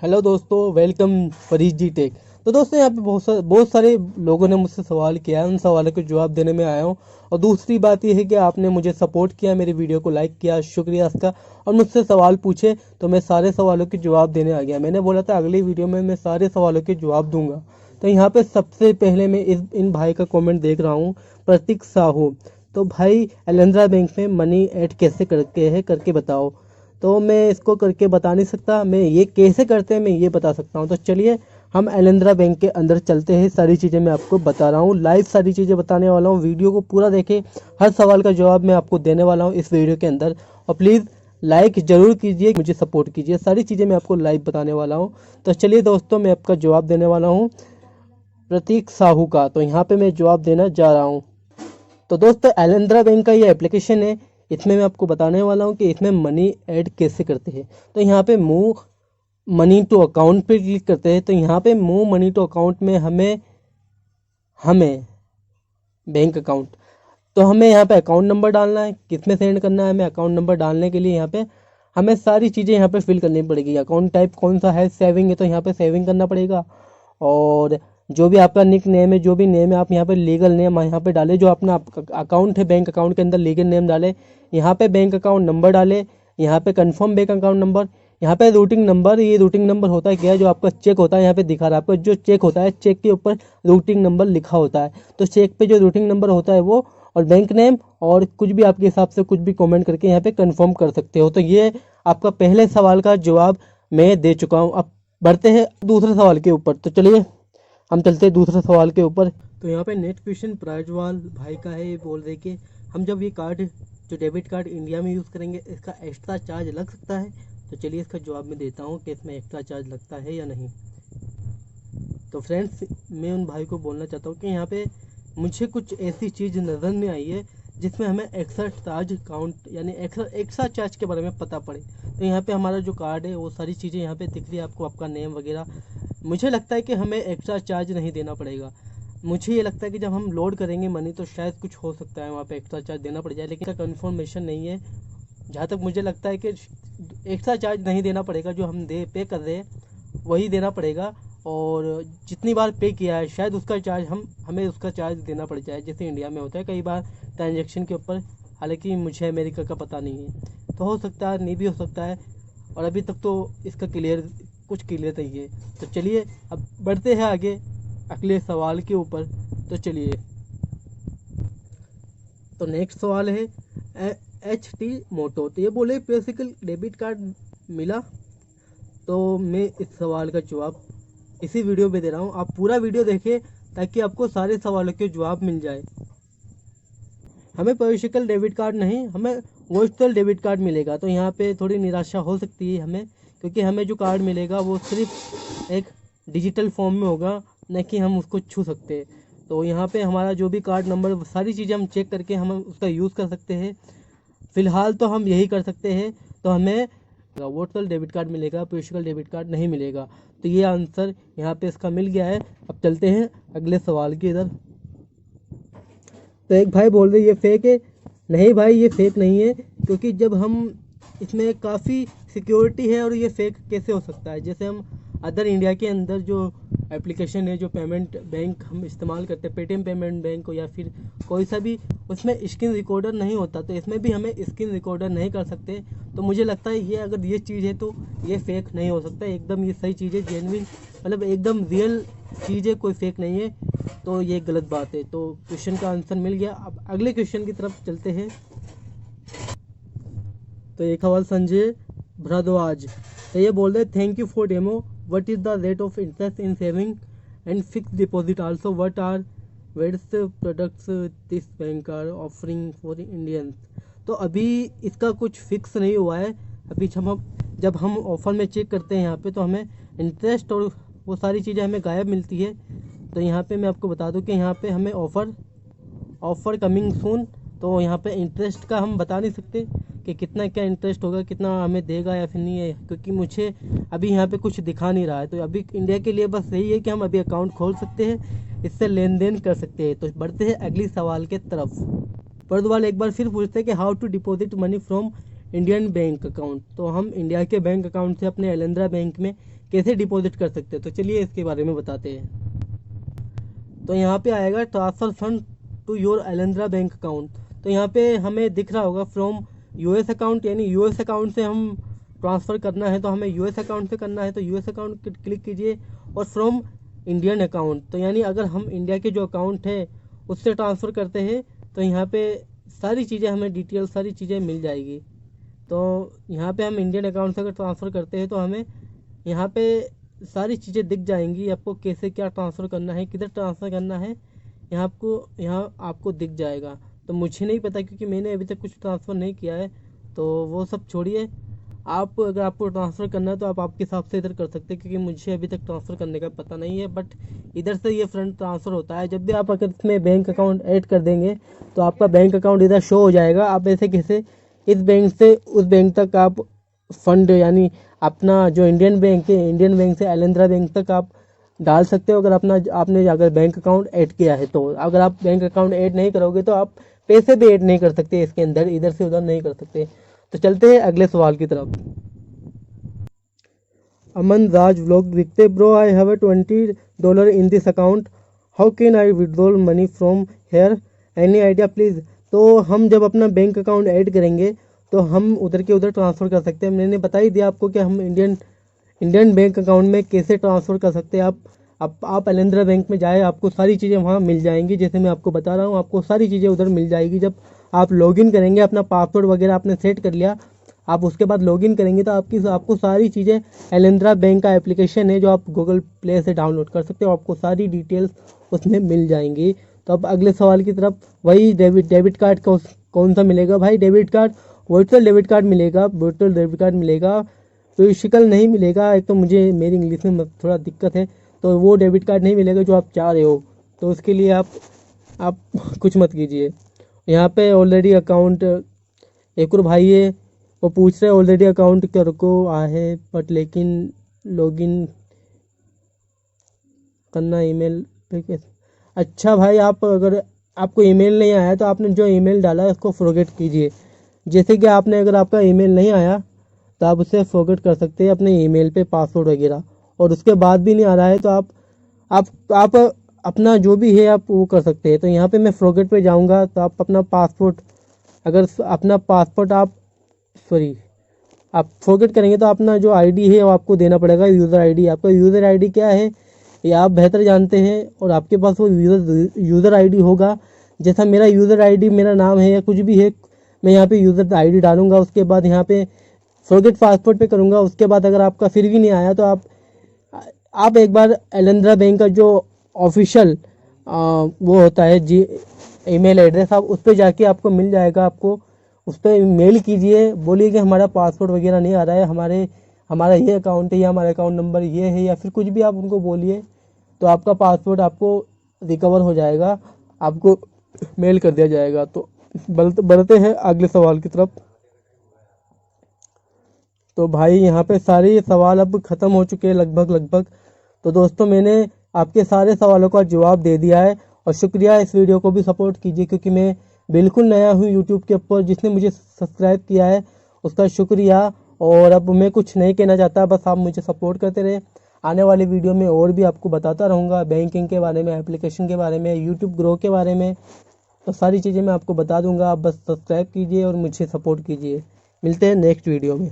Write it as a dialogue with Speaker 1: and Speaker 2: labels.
Speaker 1: Hello दोस्तों, welcome Farid जी take. तो दोस्तों यहाँ पे बहुत सारे लोगों ने मुझसे सवाल किया है, उन सवालों के जवाब देने में आया हूँ। और दूसरी बात यह है कि आपने मुझे सपोर्ट किया, मेरी वीडियो को लाइक किया, शुक्रिया इसका। और मुझसे सवाल पूछे तो मैं सारे सवालों के जवाब देने आ गया। मैंने बोला था अगली वीडियो में मैं सारे सवालों के जवाब दूंगा। तो यहाँ पे सबसे पहले मैं इन भाई का कॉमेंट देख रहा हूँ, प्रतीक साहू। तो भाई, एलेंद्रा बैंक में मनी ऐड कैसे करके बताओ। तो मैं इसको करके बता नहीं सकता, मैं ये कैसे करते हैं मैं ये बता सकता हूँ। तो चलिए हम एलेंद्रा बैंक के अंदर चलते हैं। सारी चीज़ें मैं आपको बता रहा हूँ, लाइव सारी चीज़ें बताने वाला हूँ। वीडियो को पूरा देखें, हर सवाल का जवाब मैं आपको देने वाला हूँ इस वीडियो के अंदर। और प्लीज़ लाइक ज़रूर कीजिए, मुझे सपोर्ट कीजिए। सारी चीज़ें मैं आपको लाइव बताने वाला हूँ। तो चलिए दोस्तों, मैं आपका जवाब देने वाला हूँ प्रतीक साहू का। तो यहाँ पर मैं जवाब देना जा रहा हूँ। तो दोस्तों, एलेंद्रा बैंक का ये एप्लीकेशन है, इसमें मैं आपको बताने वाला हूँ कि इसमें मनी ऐड कैसे करते हैं। तो यहाँ पे मूव मनी टू अकाउंट पे क्लिक करते हैं। तो यहाँ पे मूव मनी टू अकाउंट में हमें बैंक अकाउंट, तो हमें यहाँ पे अकाउंट नंबर डालना है, किस में सेंड करना है। हमें अकाउंट नंबर डालने के लिए यहाँ पे हमें सारी चीज़ें यहाँ पे फिल करनी पड़ेगी। अकाउंट टाइप कौन सा है, सेविंग है, तो यहाँ पे सेविंग करना पड़ेगा। और जो भी आपका निक नेम है, जो भी नेम है, आप यहाँ पे लीगल नेम यहाँ पे डालें। जो अपना अकाउंट है बैंक अकाउंट के अंदर लीगल नेम डालें। यहाँ पे बैंक अकाउंट नंबर डालें। यहाँ पे कंफर्म बैंक अकाउंट नंबर। यहाँ पे रूटिंग नंबर, ये रूटिंग नंबर होता है क्या है, जो आपका चेक होता है यहाँ पे दिखा रहा है आपका जो चेक होता है, चेक के ऊपर रूटिंग नंबर लिखा होता है। तो चेक पे जो रूटिंग नंबर होता है वो, और बैंक नेम, और कुछ भी आपके हिसाब से कुछ भी कमेंट करके यहाँ पे कंफर्म कर सकते हो। तो ये आपका पहले सवाल का जवाब मैं दे चुका हूँ। अब बढ़ते हैं दूसरे सवाल के ऊपर। तो चलिए हम चलते हैं दूसरे सवाल के ऊपर। तो यहाँ पे नेट क्वेश्चन प्राजवाल भाई का है, ये बोल रहे कि हम जब ये कार्ड, जो डेबिट कार्ड इंडिया में यूज़ करेंगे, इसका एक्स्ट्रा चार्ज लग सकता है। तो चलिए इसका जवाब मैं देता हूँ कि इसमें एक्स्ट्रा चार्ज लगता है या नहीं। तो फ्रेंड्स, मैं उन भाई को बोलना चाहता हूँ कि यहाँ पे मुझे कुछ ऐसी चीज़ नज़र नहीं आई है जिसमें हमें एक्स्ट्रा चार्ज काउंट, यानी एक्स्ट्रा चार्ज के बारे में पता पड़े। तो यहाँ पे हमारा जो कार्ड है वो सारी चीज़ें यहाँ पे दिख रही है आपको, आपका नेम वगैरह। मुझे लगता है कि हमें एक्स्ट्रा चार्ज नहीं देना पड़ेगा। मुझे ये लगता है कि जब हम लोड करेंगे मनी तो शायद कुछ हो सकता है वहाँ पे एक्स्ट्रा चार्ज देना पड़ जाए, लेकिन इसका कन्फर्मेशन नहीं है। जहाँ तक मुझे लगता है कि एक्स्ट्रा चार्ज नहीं देना पड़ेगा, जो हम पे कर रहे हैं वही देना पड़ेगा। और जितनी बार पे किया है शायद उसका चार्ज हमें उसका चार्ज देना पड़ जाए, जैसे इंडिया में होता है कई बार ट्रांजैक्शन के ऊपर। हालांकि मुझे अमेरिका का पता नहीं है, तो हो सकता है, नहीं भी हो सकता है। और अभी तक तो इसका कुछ क्लियर नहीं है। तो चलिए अब बढ़ते हैं आगे अगले सवाल के ऊपर। तो चलिए, तो नेक्स्ट सवाल है HT मोटो। तो ये बोले बेसिकल डेबिट कार्ड मिला। तो मैं इस सवाल का जवाब इसी वीडियो में दे रहा हूँ, आप पूरा वीडियो देखें ताकि आपको सारे सवालों के जवाब मिल जाए। हमें पर्शिकल डेबिट कार्ड नहीं, हमें वर्चुअल डेबिट कार्ड मिलेगा। तो यहाँ पे थोड़ी निराशा हो सकती है हमें, क्योंकि हमें जो कार्ड मिलेगा वो सिर्फ एक डिजिटल फॉर्म में होगा, न कि हम उसको छू सकते हैं। तो यहाँ पे हमारा जो भी कार्ड नंबर, सारी चीज़ें हम चेक करके हम उसका यूज़ कर सकते हैं। फ़िलहाल तो हम यही कर सकते हैं। तो हमें वर्चुअल डेबिट कार्ड मिलेगा, पर्शिकल डेबिट कार्ड नहीं मिलेगा। तो ये आंसर यहाँ पे इसका मिल गया है। अब चलते हैं अगले सवाल की इधर। तो एक भाई बोल रहे ये फेक है। नहीं भाई, ये फेक नहीं है, क्योंकि जब हम इसमें काफ़ी सिक्योरिटी है, और ये फेक कैसे हो सकता है। जैसे हम अदर इंडिया के अंदर जो एप्लीकेशन है, जो पेमेंट बैंक हम इस्तेमाल करते हैं, पेटीएम पेमेंट बैंक हो या फिर कोई सा भी, उसमें स्क्रीन रिकॉर्डर नहीं होता। तो इसमें भी हमें स्क्रीन रिकॉर्डर नहीं कर सकते। तो मुझे लगता है ये, अगर ये चीज़ है तो ये फेक नहीं हो सकता, एकदम ये सही चीज़ है, जेन्युइन, मतलब एकदम रियल चीज़ है, कोई फेक नहीं है। तो ये गलत बात है। तो क्वेश्चन का आंसर मिल गया। अब अगले क्वेश्चन की तरफ चलते हैं। तो एक सवाल संजय भरद्वाज। तो ये बोल रहे thank you for demo, what is the rate of interest in saving and fix deposit also, what are various products this bank are offering for Indians. तो अभी इसका कुछ फिक्स नहीं हुआ है। अभी जब हम ऑफ़र में चेक करते हैं यहाँ पे, तो हमें इंटरेस्ट और वो सारी चीज़ें हमें गायब मिलती है। तो यहाँ पे मैं आपको बता दूं कि यहाँ पे हमें ऑफ़र कमिंग सून। तो यहाँ पे इंटरेस्ट का हम बता नहीं सकते कि कितना क्या इंटरेस्ट होगा, कितना हमें देगा या फिर नहीं है, क्योंकि मुझे अभी यहाँ पे कुछ दिखा नहीं रहा है। तो अभी इंडिया के लिए बस यही है कि हम अभी अकाउंट खोल सकते हैं, इससे लेन देन कर सकते हैं। तो बढ़ते हैं अगली सवाल के तरफ। पर्दवाल एक बार फिर पूछते हैं कि how to deposit money from Indian bank account. तो हम इंडिया के बैंक अकाउंट से अपने एलेंद्रा बैंक में कैसे डिपॉजिट कर सकते हैं, तो चलिए इसके बारे में बताते हैं। तो यहाँ पे आएगा ट्रांसफर फंड टू योर एलेंद्रा बैंक अकाउंट। तो यहाँ पे हमें दिख रहा होगा फ्रॉम यूएस अकाउंट, यानी यूएस अकाउंट से हम ट्रांसफ़र करना है तो हमें यूएस अकाउंट से करना है, तो यूएस अकाउंट क्लिक कीजिए। और फ्रॉम इंडियन अकाउंट, तो यानी अगर हम इंडिया के जो अकाउंट है उससे ट्रांसफ़र करते हैं तो यहाँ पे सारी चीज़ें हमें डिटेल सारी चीज़ें मिल जाएगी। तो यहाँ पे हम इंडियन अकाउंट से अगर ट्रांसफ़र करते हैं तो हमें यहाँ पे सारी चीज़ें दिख जाएंगी, आपको कैसे क्या ट्रांसफ़र करना है, किधर ट्रांसफ़र करना है, यहाँ आपको दिख जाएगा। तो मुझे नहीं पता क्योंकि मैंने अभी तक कुछ ट्रांसफ़र नहीं किया है, तो वो सब छोड़िए। आप अगर आपको ट्रांसफ़र करना है तो आप आपके हिसाब से इधर कर सकते हैं, क्योंकि मुझे अभी तक ट्रांसफ़र करने का पता नहीं है। बट इधर से ये फंड ट्रांसफ़र होता है। जब भी आप अगर इसमें बैंक अकाउंट ऐड कर देंगे तो आपका बैंक अकाउंट इधर शो हो जाएगा। आप ऐसे कैसे इस बैंक से उस बैंक तक आप फंड, यानी अपना जो इंडियन बैंक है, इंडियन बैंक से एलेंद्रा बैंक तक आप डाल सकते हो, अगर आपने अगर बैंक अकाउंट ऐड किया है तो। अगर आप बैंक अकाउंट ऐड नहीं करोगे तो आप पैसे भी ऐड नहीं कर सकते इसके अंदर, इधर से उधर नहीं कर सकते। तो चलते हैं अगले सवाल की तरफ। अमन राज व्लॉग लिखते, bro I have $20 in this account, how can I withdrawal money from here, any idea please. तो हम जब अपना बैंक अकाउंट ऐड करेंगे तो हम उधर के उधर ट्रांसफ़र कर सकते हैं। मैंने बता ही दिया आपको कि हम इंडियन बैंक अकाउंट में कैसे ट्रांसफ़र कर सकते हैं। आप एलेंद्रा बैंक में जाए, आपको सारी चीज़ें वहाँ मिल जाएंगी। जैसे मैं आपको बता रहा हूँ, आपको सारी चीज़ें उधर मिल जाएगी। जब आप लॉगिन करेंगे, अपना पासवर्ड वगैरह आपने सेट कर लिया, आप उसके बाद लॉगिन करेंगे तो आपको सारी चीज़ें, एलेंद्रा बैंक का एप्लीकेशन है जो आप गूगल प्ले से डाउनलोड कर सकते हो, आपको सारी डिटेल्स उसमें मिल जाएंगी। तो अब अगले सवाल की तरफ, वही डेबिट कार्ड कौन सा मिलेगा भाई? Debit card virtual debit card मिलेगा, वर्चुअल डेबिट कार्ड मिलेगा, फिजिकल नहीं मिलेगा। एक तो मेरी इंग्लिश में थोड़ा दिक्कत है, तो वो डेबिट कार्ड नहीं मिलेगा जो आप चाह रहे हो। तो उसके लिए आप कुछ मत कीजिए। यहाँ पे ऑलरेडी अकाउंट, एक और भाई है वो पूछ रहे ऑलरेडी अकाउंट कर को है बट लेकिन लॉगिन करना ईमेल पे कैसे? अच्छा भाई, अगर आपको ईमेल नहीं आया तो आपने जो ईमेल डाला है उसको फॉरगेट कीजिए। जैसे कि अगर आपका ईमेल नहीं आया तो आप उसे फॉरगेट कर सकते हैं अपने ईमेल पे पासवर्ड वगैरह। और उसके बाद भी नहीं आ रहा है तो आप अपना जो भी है आप वो कर सकते हैं। तो यहाँ पे मैं फॉरगेट पे जाऊँगा, तो आप अपना पासपोर्ट, अगर अपना पासपोर्ट आप फॉरगेट करेंगे तो अपना जो आईडी है वो आपको देना पड़ेगा, यूज़र आईडी। आपका यूज़र आईडी क्या है ये आप बेहतर जानते हैं, और आपके पास वो यूज़र आईडी होगा। जैसा मेरा यूज़र आईडी, मेरा नाम है या कुछ भी है, मैं यहाँ पे यूज़र आईडी डालूंगा। उसके बाद यहाँ पे फॉरगेट पासपोर्ट पे करूँगा। उसके बाद अगर आपका फिर भी नहीं आया तो आप एक बार एलेंद्रा बैंक का जो ऑफिशियल वो होता है जी ईमेल एड्रेस, आप उस पर जाके आपको मिल जाएगा। आपको उस पर मेल कीजिए, बोलिए कि हमारा पासपोर्ट वगैरह नहीं आ रहा है, हमारा ये अकाउंट है या हमारा अकाउंट नंबर ये है, या फिर कुछ भी आप उनको बोलिए, तो आपका पासपोर्ट आपको रिकवर हो जाएगा, आपको मेल कर दिया जाएगा। तो बढ़ते हैं अगले सवाल की तरफ। तो भाई यहाँ पे सारे सवाल अब ख़त्म हो चुके हैं लगभग। तो दोस्तों, मैंने आपके सारे सवालों का जवाब दे दिया है। और शुक्रिया, इस वीडियो को भी सपोर्ट कीजिए क्योंकि मैं बिल्कुल नया हूँ यूट्यूब के ऊपर। जिसने मुझे सब्सक्राइब किया है उसका शुक्रिया। और अब मैं कुछ नहीं कहना चाहता, बस आप मुझे सपोर्ट करते रहे। आने वाली वीडियो में और भी आपको बताता रहूँगा, बैंकिंग के बारे में, एप्लीकेशन के बारे में, यूट्यूब ग्रो के बारे में। तो सारी चीज़ें मैं आपको बता दूँगा। आप बस सब्सक्राइब कीजिए और मुझे सपोर्ट कीजिए। मिलते हैं नेक्स्ट वीडियो में।